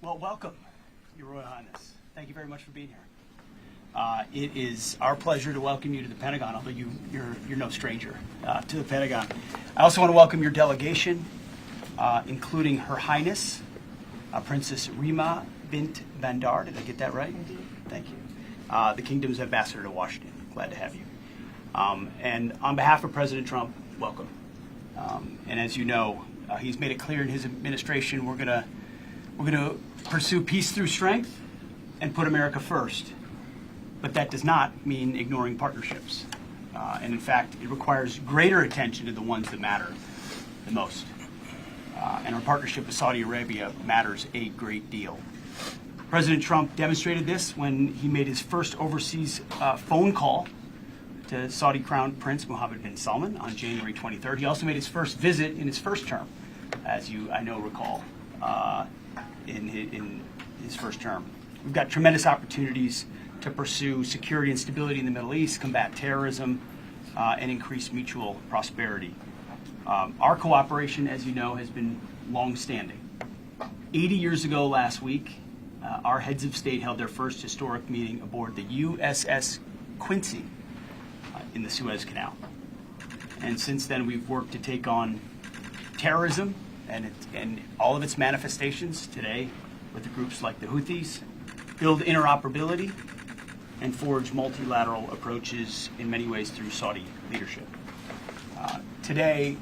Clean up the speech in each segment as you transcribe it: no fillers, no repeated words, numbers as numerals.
Well, welcome, Your Royal Highness. Thank you very much for being here. It is our pleasure to welcome you to the Pentagon, although you're no stranger to the Pentagon. I also want to welcome your delegation, including Her Highness, Princess Rima bint Bandar. Did I get that right? Indeed. Thank you. The Kingdom's ambassador to Washington. Glad to have you. And on behalf of President Trump, welcome. And as you know, he's made it clear in his administration we're going to pursue peace through strength and put America first. But that does not mean ignoring partnerships. And in fact, it requires greater attention to the ones that matter the most. And our partnership with Saudi Arabia matters a great deal. President Trump demonstrated this when he made his first overseas phone call to Saudi Crown Prince Mohammed bin Salman on January 23rd. He also made his first visit in his first term, as you, I know, recall, in his first term. We've got tremendous opportunities to pursue security and stability in the Middle East, combat terrorism, and increase mutual prosperity. Our cooperation, as you know, has been long-standing. 80 years ago last week, our heads of state held their first historic meeting aboard the USS Quincy in the Suez Canal. And since then, we've worked to take on terrorism and all of its manifestations today with the groups like the Houthis, build interoperability, and forge multilateral approaches in many ways through Saudi leadership. Today,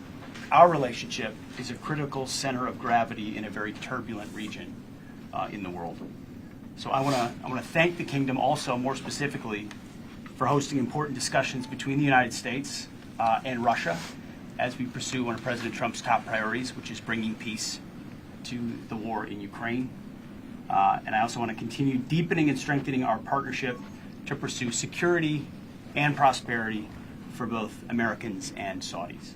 our relationship is a critical center of gravity in a very turbulent region in the world. So I want to thank the Kingdom also, more specifically, for hosting important discussions between the United States and Russia as we pursue one of President Trump's top priorities, which is bringing peace to the war in Ukraine. And I also want to continue deepening and strengthening our partnership to pursue security and prosperity for both Americans and Saudis.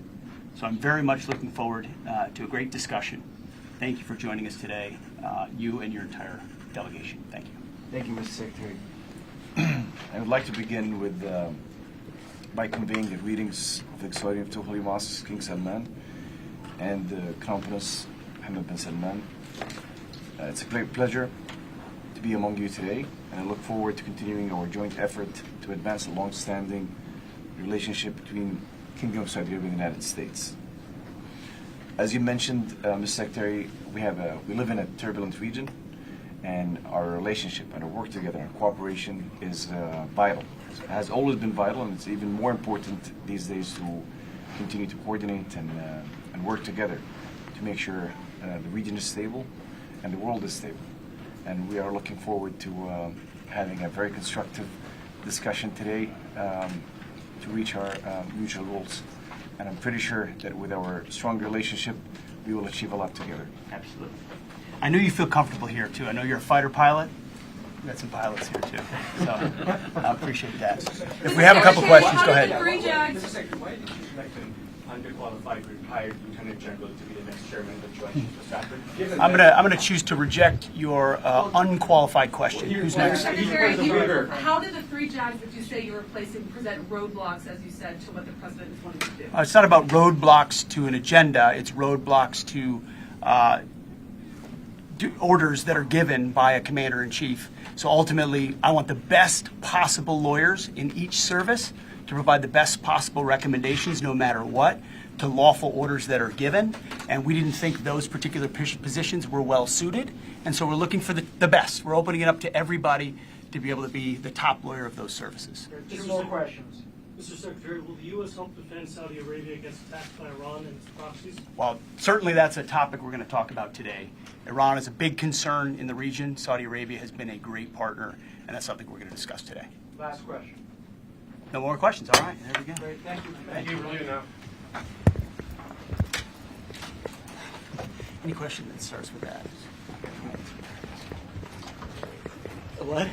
So I'm very much looking forward to a great discussion. Thank you for joining us today, you and your entire delegation. Thank you. Thank you, Mr. Secretary. I would like to begin with by conveying the greetings of the custodian of two holy mosques, King Salman, and the Crown Prince Mohammed bin Salman. It's a great pleasure to be among you today, and I look forward to continuing our joint effort to advance the long-standing relationship between Kingdom of Saudi Arabia and the United States. As you mentioned, Mr. Secretary, we live in a turbulent region, and our relationship and our work together and cooperation is vital. It has always been vital, and it's even more important these days to continue to coordinate and work together to make sure the region is stable and the world is stable. And we are looking forward to having a very constructive discussion today to reach our mutual goals. And I'm pretty sure that with our strong relationship, we will achieve a lot together. Absolutely. I know you feel comfortable here, too. I know you're a fighter pilot. We've got some pilots here, too. So I appreciate that. If we have a couple questions, go ahead. Mr. Secretary, why did you select an underqualified retired lieutenant general to be the next chairman of the Joint Chiefs of Staff? I'm gonna choose to reject your unqualified question. Who's next? Secretary, how did the three JAGs that you say you're replacing present roadblocks, as you said, to what the president is wanting to do? It's not about roadblocks to an agenda. It's roadblocks to orders that are given by a commander-in-chief. So ultimately, I want the best possible lawyers in each service to provide the best possible recommendations, no matter what, to lawful orders that are given. And we didn't think those particular positions were well suited. And so we're looking for the best. We're opening it up to everybody to be able to be the top lawyer of those services. Two more questions. Mr. Secretary, will the U.S. help defend Saudi Arabia against attacks by Iran and its proxies? Well, certainly that's a topic we're going to talk about today. Iran is a big concern in the region. Saudi Arabia has been a great partner, and that's something we're going to discuss today. Last question. No more questions? All right, there we go. Great, thank you. Thank you for leaving now. Any question that starts with that? What?